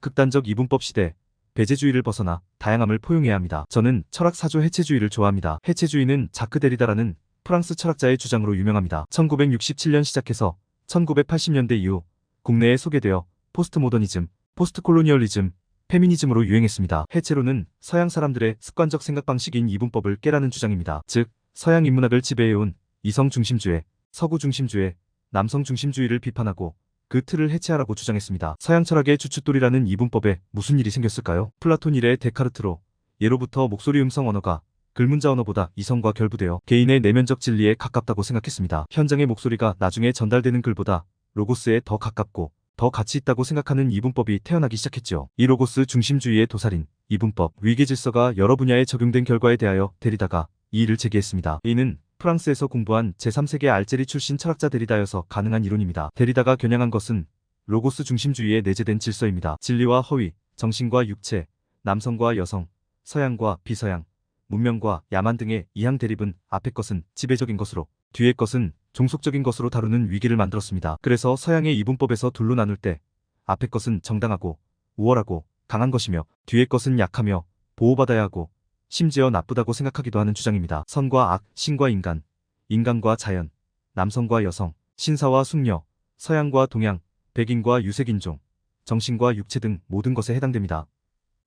극단적 이분법 시대, 배제주의를 벗어나 다양함을 포용해야 합니다. 저는 철학 사조 해체주의를 좋아합니다. 해체주의는 자크 데리다라는 프랑스 철학자의 주장으로 유명합니다. 1967년 시작해서 1980년대 이후 국내에 소개되어 포스트모더니즘, 포스트콜로니얼리즘, 페미니즘으로 유행했습니다. 해체론은 서양 사람들의 습관적 생각 방식인 이분법을 깨라는 주장입니다. 즉, 서양 인문학을 지배해온 이성 중심주의, 서구 중심주의, 남성 중심주의를 비판하고 그 틀을 해체하라고 주장했습니다. 서양 철학의 주춧돌이라는 이분법에 무슨 일이 생겼을까요? 플라톤 이래 데카르트로 예로부터 목소리 음성 언어가 글문자 언어보다 이성과 결부되어 개인의 내면적 진리에 가깝다고 생각했습니다. 현장의 목소리가 나중에 전달되는 글보다 로고스에 더 가깝고 더 가치 있다고 생각하는 이분법이 태어나기 시작했죠. 이 로고스 중심주의의 도살인, 이분법, 위계질서가 여러 분야에 적용된 결과에 대하여 데리다가 이 일을 제기했습니다. 이는 프랑스에서 공부한 제3세계 알제리 출신 철학자 데리다여서 가능한 이론입니다. 데리다가 겨냥한 것은 로고스 중심주의에 내재된 질서입니다. 진리와 허위, 정신과 육체, 남성과 여성, 서양과 비서양, 문명과 야만 등의 이항 대립은 앞의 것은 지배적인 것으로, 뒤의 것은 종속적인 것으로 다루는 위기를 만들었습니다. 그래서 서양의 이분법에서 둘로 나눌 때 앞의 것은 정당하고 우월하고 강한 것이며 뒤의 것은 약하며 보호받아야 하고 심지어 나쁘다고 생각하기도 하는 주장입니다. 선과 악, 신과 인간, 인간과 자연, 남성과 여성, 신사와 숙녀, 서양과 동양, 백인과 유색인종, 정신과 육체 등 모든 것에 해당됩니다.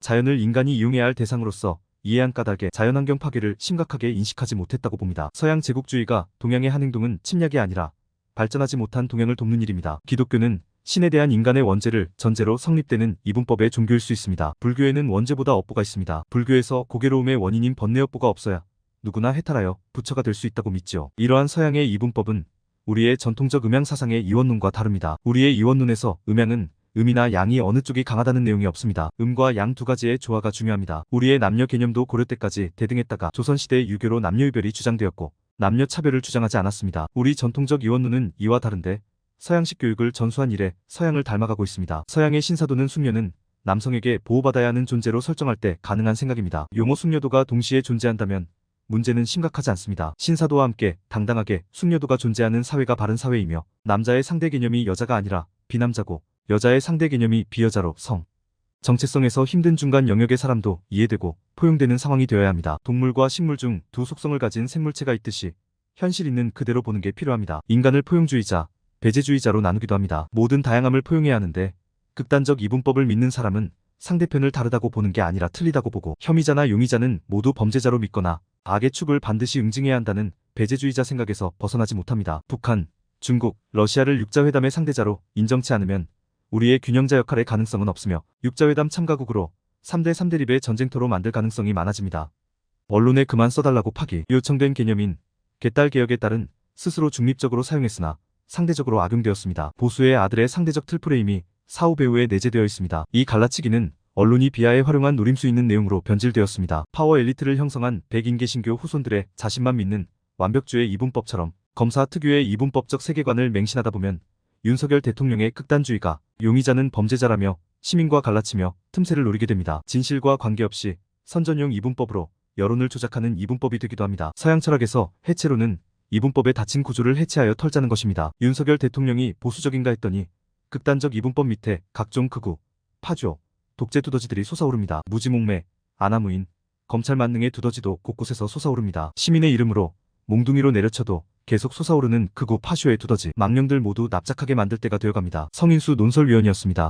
자연을 인간이 이용해야 할 대상으로서 이해한 까닭에 자연환경 파괴를 심각하게 인식하지 못했다고 봅니다. 서양 제국주의가 동양의 한 행동은 침략이 아니라 발전하지 못한 동양을 돕는 일입니다. 기독교는 신에 대한 인간의 원죄를 전제로 성립되는 이분법의 종교일 수 있습니다. 불교에는 원죄보다 업보가 있습니다. 불교에서 고괴로움의 원인인 번뇌업보가 없어야 누구나 해탈하여 부처가 될 수 있다고 믿지요. 이러한 서양의 이분법은 우리의 전통적 음양 사상의 이원론과 다릅니다. 우리의 이원론에서 음양은 음이나 양이 어느 쪽이 강하다는 내용이 없습니다. 음과 양 두 가지의 조화가 중요합니다. 우리의 남녀 개념도 고려 때까지 대등했다가 조선시대 유교로 남녀유별이 주장되었고 남녀 차별을 주장하지 않았습니다. 우리 전통적 이원론은 이와 다른데 서양식 교육을 전수한 이래 서양을 닮아가고 있습니다. 서양의 신사도는 숙녀는 남성에게 보호받아야 하는 존재로 설정할 때 가능한 생각입니다. 용호 숙녀도가 동시에 존재한다면 문제는 심각하지 않습니다. 신사도와 함께 당당하게 숙녀도가 존재하는 사회가 바른 사회이며 남자의 상대 개념이 여자가 아니라 비남자고 여자의 상대 개념이 비여자로 성, 정체성에서 힘든 중간 영역의 사람도 이해되고 포용되는 상황이 되어야 합니다. 동물과 식물 중 두 속성을 가진 생물체가 있듯이 현실 있는 그대로 보는 게 필요합니다. 인간을 포용주의자, 배제주의자로 나누기도 합니다. 모든 다양함을 포용해야 하는데 극단적 이분법을 믿는 사람은 상대편을 다르다고 보는 게 아니라 틀리다고 보고 혐의자나 용의자는 모두 범죄자로 믿거나 악의 축을 반드시 응징해야 한다는 배제주의자 생각에서 벗어나지 못합니다. 북한, 중국, 러시아를 육자회담의 상대자로 인정치 않으면 우리의 균형자 역할의 가능성은 없으며 육자회담 참가국으로 3대 3대립의 전쟁터로 만들 가능성이 많아집니다. 언론에 그만 써달라고 파기, 요청된 개념인 개딸 개혁에 따른 스스로 중립적으로 사용했으나 상대적으로 악용되었습니다. 보수의 아들의 상대적 틀프레임이 사후 배후에 내재되어 있습니다. 이 갈라치기는 언론이 비하에 활용한 노림수 있는 내용으로 변질되었습니다. 파워 엘리트를 형성한 백인 개신교 후손들의 자신만 믿는 완벽주의 이분법처럼 검사 특유의 이분법적 세계관을 맹신하다 보면 윤석열 대통령의 극단주의가 용의자는 범죄자라며 시민과 갈라치며 틈새를 노리게 됩니다. 진실과 관계없이 선전용 이분법으로 여론을 조작하는 이분법이 되기도 합니다. 서양 철학에서 해체론은 이분법의 닫힌 구조를 해체하여 털자는 것입니다. 윤석열 대통령이 보수적인가 했더니 극단적 이분법 밑에 각종 극우, 파조, 독재 두더지들이 솟아오릅니다. 무지몽매, 아나무인, 검찰 만능의 두더지도 곳곳에서 솟아오릅니다. 시민의 이름으로 몽둥이로 내려쳐도 계속 솟아오르는 극우 파쇼의 두더지, 망령들 모두 납작하게 만들 때가 되어갑니다. 성인수 논설위원이었습니다.